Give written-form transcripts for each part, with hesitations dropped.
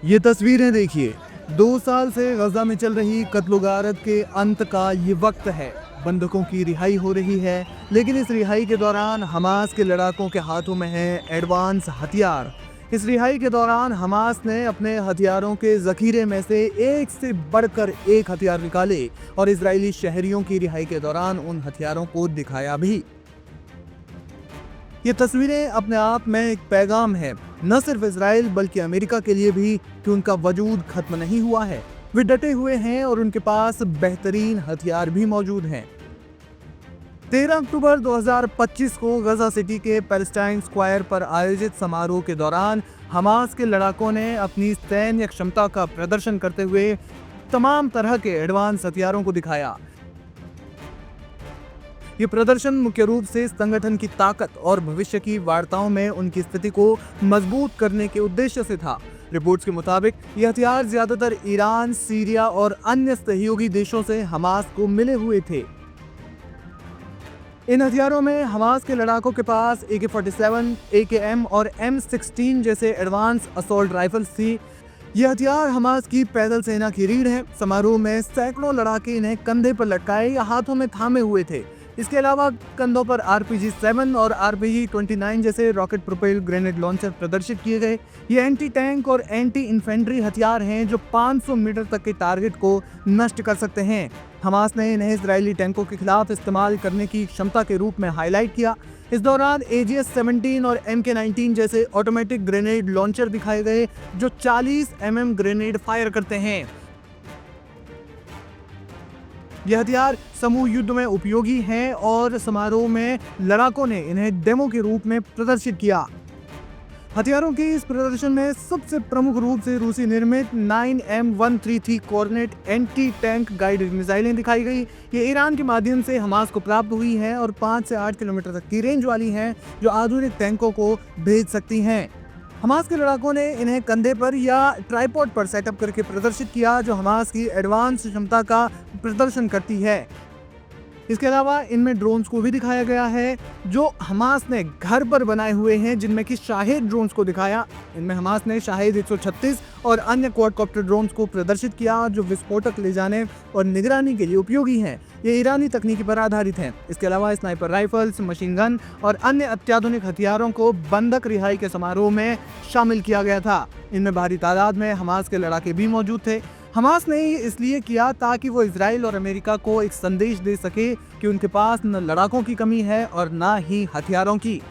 ये तस्वीरें देखिए। 2 साल से गजा में चल रही कत्ल-ओ-गारत के अंत का ये वक्त है। बंधकों की रिहाई हो रही है, लेकिन इस रिहाई के दौरान हमास के लड़ाकों के हाथों में है एडवांस हथियार। इस रिहाई के दौरान हमास ने अपने हथियारों के जखीरे में से बढ़कर एक हथियार निकाले और इजरायली शहरियों की रिहाई के दौरान उन हथियारों को दिखाया भी। ये तस्वीरें अपने आप में एक पैगाम है, न सिर्फ इजराइल बल्कि अमेरिका के लिए भी, कि उनका वजूद खत्म नहीं हुआ है। वे डटे हुए हैं और उनके पास बेहतरीन हथियार भी मौजूद हैं। 13 अक्टूबर 2025 को गजा सिटी के पैलेस्टाइन स्क्वायर पर आयोजित समारोह के दौरान हमास के लड़ाकों ने अपनी सैन्य क्षमता का प्रदर्शन करते हुए तमाम तरह के एडवांस हथियारों को दिखाया। ये प्रदर्शन मुख्य रूप से संगठन की ताकत और भविष्य की वार्ताओं में उनकी स्थिति को मजबूत करने के उद्देश्य से था। रिपोर्ट्स के मुताबिक ये हथियार ज्यादातर ईरान, सीरिया और अन्य सहयोगी देशों से हमास को मिले हुए थे। इन हथियारों में हमास के लड़ाकों के पास AK-47, AKM और M16 जैसे एडवांस असॉल्ट राइफल्स थी। ये हथियार हमास की पैदल सेना की रीढ़ है। समारोह में सैकड़ों लड़ाके इन्हें कंधे पर लटकाए या हाथों में थामे हुए थे। इसके अलावा कंधों पर RPG-7 और RPG-29 जैसे रॉकेट प्रोपेल ग्रेनेड लॉन्चर प्रदर्शित किए गए। ये एंटी टैंक और एंटी इन्फेंट्री हथियार हैं जो 500 मीटर तक के टारगेट को नष्ट कर सकते हैं। हमास ने इन्हें इजरायली टैंकों के खिलाफ इस्तेमाल करने की क्षमता के रूप में हाईलाइट किया। इस दौरान AGS-17 और MK-19 जैसे ऑटोमेटिक ग्रेनेड लॉन्चर दिखाए गए जो 40 mm ग्रेनेड फायर करते हैं। यह हथियार समूह युद्ध में उपयोगी हैं और समारोह में लड़ाकों ने इन्हें डेमो के रूप में प्रदर्शित किया। हथियारों के इस प्रदर्शन में सबसे प्रमुख रूप से रूसी निर्मित 9M133 Cornet anti tank guided मिसाइलें दिखाई गई। ये ईरान के माध्यम से हमास को प्राप्त हुई हैं और 5 से 8 किलोमीटर तक की रेंज वाली हैं, जो आधुनिक टैंकों को भेज सकती हैं। हमास के लड़ाकों ने इन्हें कंधे पर या ट्राइपॉड पर सेटअप करके प्रदर्शित किया, जो हमास की एडवांस क्षमता का प्रदर्शन करती है। इसके अलावा इनमें ड्रोन्स को भी दिखाया गया है जो हमास ने घर पर बनाए हुए हैं, जिनमें कि शाहिद ड्रोन्स को दिखाया। इनमें हमास ने शाहिद 136 और अन्य क्वाडकॉप्टर ड्रोन्स को प्रदर्शित किया जो विस्फोटक ले जाने और निगरानी के लिए उपयोगी हैं। ये ईरानी तकनीकी पर आधारित हैं। इसके अलावा स्नाइपर राइफल्स, मशीन गन और अन्य अत्याधुनिक हथियारों को बंधक रिहाई के समारोह में शामिल किया गया था। इनमें भारी तादाद में हमास के लड़ाके भी मौजूद थे। हमास ने ये इसलिए किया ताकि वो इजराइल और अमेरिका को एक संदेश दे सके कि उनके पास न लड़ाकों की कमी है और ना ही हथियारों की।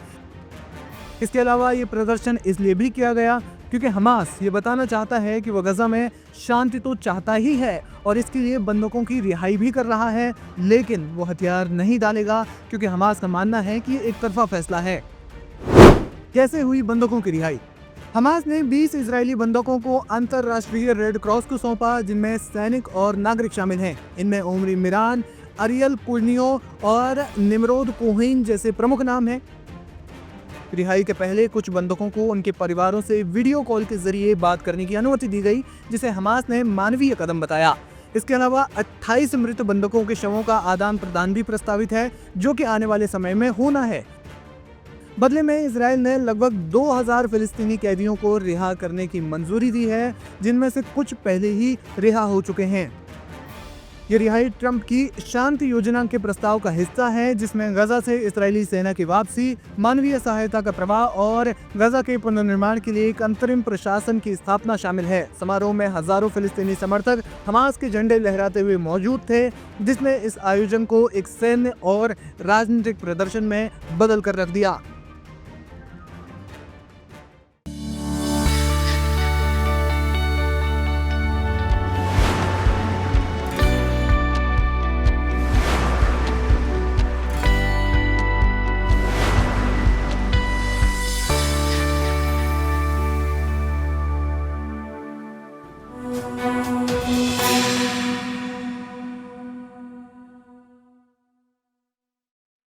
इसके अलावा ये प्रदर्शन इसलिए भी किया गया क्योंकि हमास ये बताना चाहता है कि वह गजा में शांति तो चाहता ही है और इसके लिए बंधकों की रिहाई भी कर रहा है, लेकिन वो हथियार नहीं डालेगा क्योंकि हमास का मानना है कि ये एक तरफा फैसला है। कैसे हुई बंधकों की रिहाई? हमास ने 20 इजरायली बंधकों को अंतर्राष्ट्रीय रेड क्रॉस को सौंपा, जिनमें सैनिक और नागरिक शामिल हैं। इनमें ओमरी मिरान, अरियल कुर्नियो और निमरोद कोहेन जैसे प्रमुख नाम हैं। रिहाई के पहले कुछ बंधकों को उनके परिवारों से वीडियो कॉल के जरिए बात करने की अनुमति दी गई, जिसे हमास ने मानवीय कदम बताया। इसके अलावा 28 मृत बंधकों के शवों का आदान प्रदान भी प्रस्तावित है, जो कि आने वाले समय में होना है। बदले में इजराइल ने लगभग 2000 फिलिस्तीनी कैदियों को रिहा करने की मंजूरी दी है, जिनमें से कुछ पहले ही रिहा हो चुके हैं। ये रिहाई ट्रंप की शांति योजना के प्रस्ताव का हिस्सा है, जिसमें गजा से इजरायली सेना की वापसी, मानवीय सहायता का प्रवाह और गजा के पुनर्निर्माण के लिए एक अंतरिम प्रशासन की स्थापना शामिल है। समारोह में हजारों फिलिस्तीनी समर्थक हमास के झंडे लहराते हुए मौजूद थे, जिसने इस आयोजन को एक सैन्य और राजनीतिक प्रदर्शन में बदल कर रख दिया।